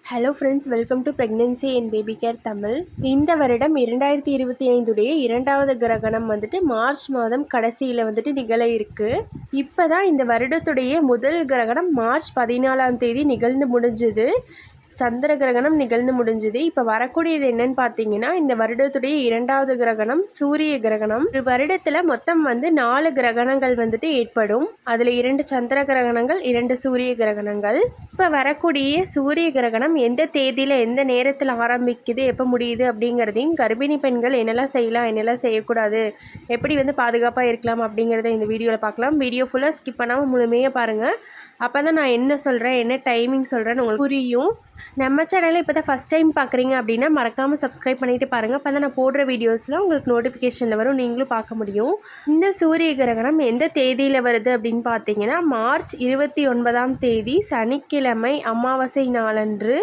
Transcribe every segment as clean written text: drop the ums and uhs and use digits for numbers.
Hello friends, welcome to pregnancy and baby care Tamil. இந்த வருடம் 2025 இரண்டாவது கிரகணம் மார்ச் மாதம் கடைசியில் நிகழ இருக்குது. இப்போ தான் இந்த வருடத்துடைய முதல் கிரகணம் மார்ச் 14ஆம் தேதி நிகழ்ந்து முடிஞ்சுது. சந்திர கிரகணம் நிகழ்ந்து முடிஞ்சுது. இப்போ வரக்கூடியது என்னன்னு பார்த்தீங்கன்னா, இந்த வருடத்துடைய இரண்டாவது கிரகணம் சூரிய கிரகணம். ஒரு வருடத்தில் மொத்தம் 4 கிரகணங்கள் ஏற்படும். அதில் 2 சந்திர கிரகணங்கள், 2 சூரிய கிரகணங்கள். இப்போ வரக்கூடிய சூரிய கிரகணம் எந்த தேதியில் எந்த நேரத்தில் ஆரம்பிக்குது, எப்போ முடியுது அப்படிங்கிறதையும், கர்ப்பிணி பெண்கள் என்னெல்லாம் செய்யலாம், என்னெல்லாம் செய்யக்கூடாது, எப்படி பாதுகாப்பாக இருக்கலாம் அப்படிங்கிறத இந்த வீடியோவில் பார்க்கலாம். வீடியோ ஃபுல்லாக ஸ்கிப் பண்ணாமல் முழுமையாக பாருங்கள். அப்போ தான் நான் என்ன சொல்கிறேன், என்ன டைமிங் சொல்கிறேன்னு உங்களுக்கு புரியும். நம்ம சேனலில் இப்போ தான் ஃபஸ்ட் டைம் பார்க்குறீங்க அப்படின்னா மறக்காமல் சப்ஸ்கிரைப் பண்ணிவிட்டு பாருங்கள். அப்போ தான் நான் போடுற வீடியோஸில் உங்களுக்கு நோட்டிஃபிகேஷனில் வரும், நீங்களும் பார்க்க முடியும். இந்த சூரிய கிரகணம் எந்த தேதியில் வருது அப்படின்னு பார்த்தீங்கன்னா, மார்ச் 29ஆம் தேதி சனிக்கிழமை அமாவாசை நாளன்று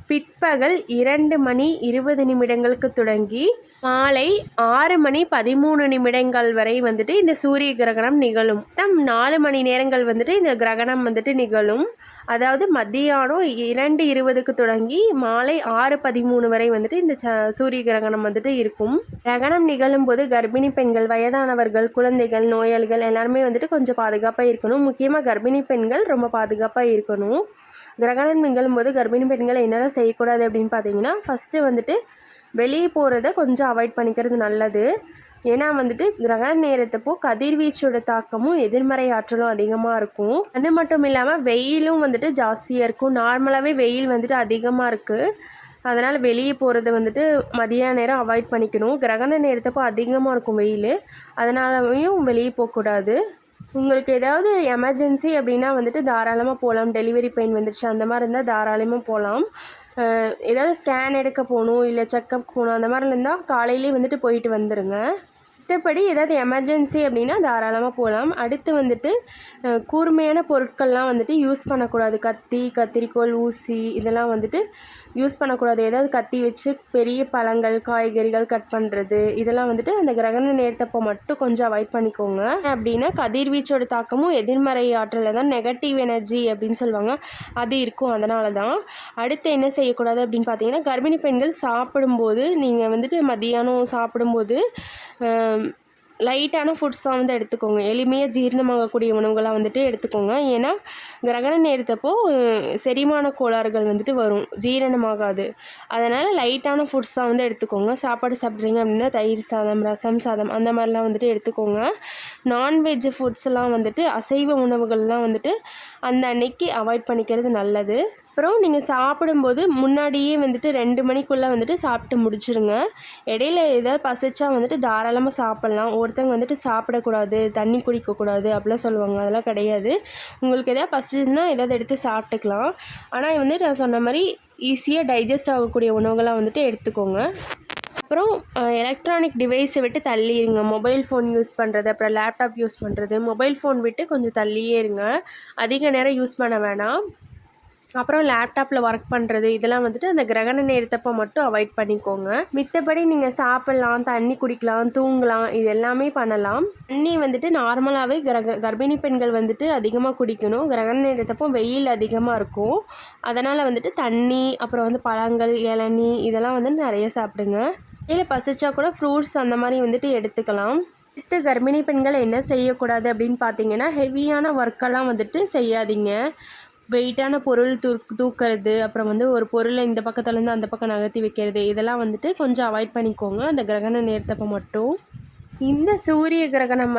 பிற்பகல் 2:20 தொடங்கி மாலை 6:13 வரை இந்த சூரிய கிரகணம் நிகழும். 4 மணி நேரங்கள் இந்த கிரகணம் நிகழும். அதாவது மத்தியானம் 2:20 தொடங்கி மாலை 6:13 வரை இந்த சூரிய கிரகணம் இருக்கும். கிரகணம் நிகழும் போது கர்ப்பிணி பெண்கள், வயதானவர்கள், குழந்தைகள், நோயாளிகள் எல்லாருமே கொஞ்சம் பாதுகாப்பாக இருக்கணும். முக்கியமாக கர்ப்பிணி பெண்கள் ரொம்ப பாதுகாப்பாக இருக்கணும். கிரகணம் நிகழும் போது கர்ப்பிணி பெண்கள் என்னெல்லாம் செய்யக்கூடாது அப்படின்னு பார்த்தீங்கன்னா, ஃபஸ்ட்டு வெளியே போகிறத கொஞ்சம் அவாய்ட் பண்ணிக்கிறது நல்லது. ஏன்னா கிரகண நேரத்தப்போ கதிர்வீச்சோட தாக்கமும் எதிர்மறை ஆற்றலும் அதிகமாக இருக்கும். அது மட்டும் இல்லாமல் வெயிலும் ஜாஸ்தியாக இருக்கும். நார்மலாகவே வெயில் அதிகமாக இருக்குது. அதனால் வெளியே போகிறது மதியான நேரம் அவாய்ட் பண்ணிக்கணும். கிரகண நேரத்தப்போ அதிகமாக இருக்கும் வெயில், அதனாலையும் வெளியே போகக்கூடாது. உங்களுக்கு ஏதாவது எமர்ஜென்சி அப்படின்னா தாராளமாக போகலாம். டெலிவரி பெயின் வந்துடுச்சு அந்த மாதிரி இருந்தால் தாராளமாக போகலாம். ஏதாவது ஸ்கேன் எடுக்க போகணும், இல்லை செக்கப் போகணும், அந்த மாதிரி இருந்தால் காலையிலே போயிட்டு வந்துடுங்க. மற்றபடி ஏதாவது எமர்ஜென்சி அப்படின்னா தாராளமாக போகலாம். அடுத்து கூர்மையான பொருட்கள்லாம் யூஸ் பண்ணக்கூடாது. கத்தி, கத்திரிக்கோல், ஊசி இதெல்லாம் யூஸ் பண்ணக்கூடாது. ஏதாவது கத்தி வச்சு பெரிய பழங்கள், காய்கறிகள் கட் பண்ணுறது இதெல்லாம் அந்த கிரகண நேரத்தப்போ மட்டும் கொஞ்சம் அவாய்ட் பண்ணிக்கோங்க. அப்படின்னா கதிர்வீச்சோட தாக்கமும் எதிர்மறை ஆற்றலில் தான், நெகட்டிவ் எனர்ஜி அப்படின்னு சொல்லுவாங்க, அது இருக்கும். அதனால தான். அடுத்து என்ன செய்யக்கூடாது அப்படின்னு பார்த்தீங்கன்னா, கர்ப்பிணி பெண்கள் சாப்பிடும்போது நீங்கள் மதியானம் சாப்பிடும்போது லைட்டான ஃபுட்ஸாக எடுத்துக்கோங்க. எளிமையாக ஜீரணமாகக்கூடிய உணவுகளாக எடுத்துக்கோங்க. ஏன்னா கிரகண நேரத்தப்போ செரிமான கோளாறுகள் வரும், ஜீரணமாகாது. அதனால் லைட்டான ஃபுட்ஸாக எடுத்துக்கோங்க. சாப்பாடு சாப்பிட்றீங்க அப்படின்னா தயிர் சாதம், ரசம் சாதம் அந்த மாதிரிலாம் எடுத்துக்கோங்க. நான்வெஜ் ஃபுட்ஸ்லாம் அசைவ உணவுகள்லாம் அந்த அன்னைக்கு அவாய்ட் பண்ணிக்கிறது நல்லது. அப்புறம் நீங்கள் சாப்பிடும்போது முன்னாடியே 2 மணிக்குள்ளே சாப்பிட்டு முடிச்சிருங்க. இடையில ஏதாவது பசிச்சா தாராளமாக சாப்பிட்லாம். ஒருத்தவங்க சாப்பிடக்கூடாது, தண்ணி குடிக்கக்கூடாது அப்படிலாம் சொல்லுவாங்க. அதெல்லாம் கிடையாது. உங்களுக்கு எதாவது பசிச்சுன்னா ஏதாவது எடுத்து சாப்பிட்டுக்கலாம். ஆனால் நான் சொன்ன மாதிரி ஈஸியாக டைஜஸ்ட் ஆகக்கூடிய உணவுகளாக எடுத்துக்கோங்க. அப்புறம் எலக்ட்ரானிக் டிவைஸை விட்டு தள்ளிடுங்க. மொபைல் ஃபோன் யூஸ் பண்ணுறது, அப்புறம் லேப்டாப் யூஸ் பண்ணுறது, மொபைல் ஃபோன் விட்டு கொஞ்சம் தள்ளியே இருங்க. அதிக நேரம் யூஸ் பண்ண வேணாம். அப்புறம் லேப்டாப்பில் ஒர்க் பண்ணுறது இதெல்லாம் அந்த கிரகண நேரத்தப்போ மட்டும் அவாய்ட் பண்ணிக்கோங்க. மித்தபடி நீங்கள் சாப்பிட்லாம், தண்ணி குடிக்கலாம், தூங்கலாம், இது எல்லாமே பண்ணலாம். தண்ணி நார்மலாகவே கர்ப்பிணி பெண்கள் அதிகமாக குடிக்கணும். கிரகண நேரத்தப்போ வெயில் அதிகமாக இருக்கும். அதனால் தண்ணி, அப்புறம் பழங்கள், இளநீ இதெல்லாம் நிறைய சாப்பிடுங்க. இல்லை பசிச்சா கூட ஃப்ரூட்ஸ் அந்த மாதிரி எடுத்துக்கலாம். அடுத்து கர்ப்பிணி பெண்கள் என்ன செய்யக்கூடாது அப்படின்னு பார்த்தீங்கன்னா, ஹெவியான ஒர்க்கெல்லாம் செய்யாதீங்க. வெயிட்டான பொருள் தூக்கிறது, அப்புறம் ஒரு பொருளை இந்த பக்கத்துலேருந்து அந்த பக்கம் நகர்த்தி வைக்கிறது இதெல்லாம் கொஞ்சம் அவாய்ட் பண்ணிக்கோங்க அந்த கிரகண நேரத்தப்போ மட்டும். இந்த சூரிய கிரகணம்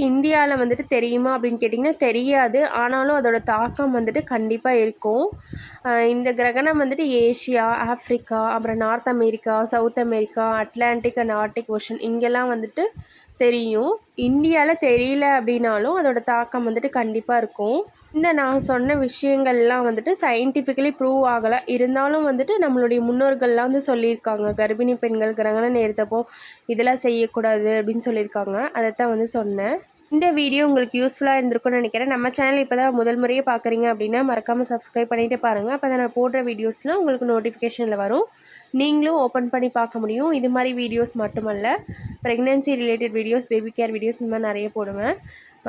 இந்தியாவில் தெரியுமா அப்படின்னு கேட்டிங்கன்னா தெரியாது. ஆனாலும் அதோட தாக்கம் கண்டிப்பாக இருக்கும். இந்த கிரகணம் ஏஷியா, ஆஃப்ரிக்கா, அப்புறம் north America, south America, Atlantic and Arctic ocean இங்கெல்லாம் தெரியும். இந்தியாவில் தெரியல அப்படின்னாலும் அதோட தாக்கம் கண்டிப்பாக இருக்கும். இந்த நான் சொன்ன விஷயங்கள்லாம் சயின்டிஃபிக்கலி ப்ரூவ் ஆகலை. இருந்தாலும் நம்மளுடைய முன்னோர்கள்லாம் சொல்லியிருக்காங்க, கர்ப்பிணி பெண்கள் கிரகண நேரத்தப்போ இதெல்லாம் செய்யக்கூடாது அப்படின்னு சொல்லியிருக்காங்க. அதைத்தான் சொன்னேன். இந்த வீடியோ உங்களுக்கு யூஸ்ஃபுல்லாக இருந்திருக்கும்னு நினைக்கிறேன். நம்ம சேனல் இப்போ தான் முதல் முறையே பார்க்குறீங்க அப்படின்னா மறக்காமல் சப்ஸ்கிரைப் பண்ணிவிட்டு பாருங்கள். அப்போ தான் நான் போடுற வீடியோஸ்லாம் உங்களுக்கு நோட்டிஃபிகேஷனில் வரும், நீங்களும் ஓப்பன் பண்ணி பார்க்க முடியும். இது மாதிரி வீடியோஸ் மட்டுமல்ல, pregnancy related videos, baby care videos இந்த மாதிரி நிறைய போடுவேன்.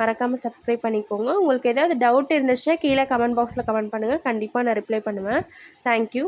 மறக்காமல் சப்ஸ்கிரைப் பண்ணிக்கோங்க. உங்களுக்கு ஏதாவது டவுட் இருந்துச்சுன்னா கீழே கமெண்ட் பாக்ஸில் கமெண்ட் பண்ணுங்கள். கண்டிப்பாக நான் ரிப்ளை பண்ணுவேன். தேங்க்யூ.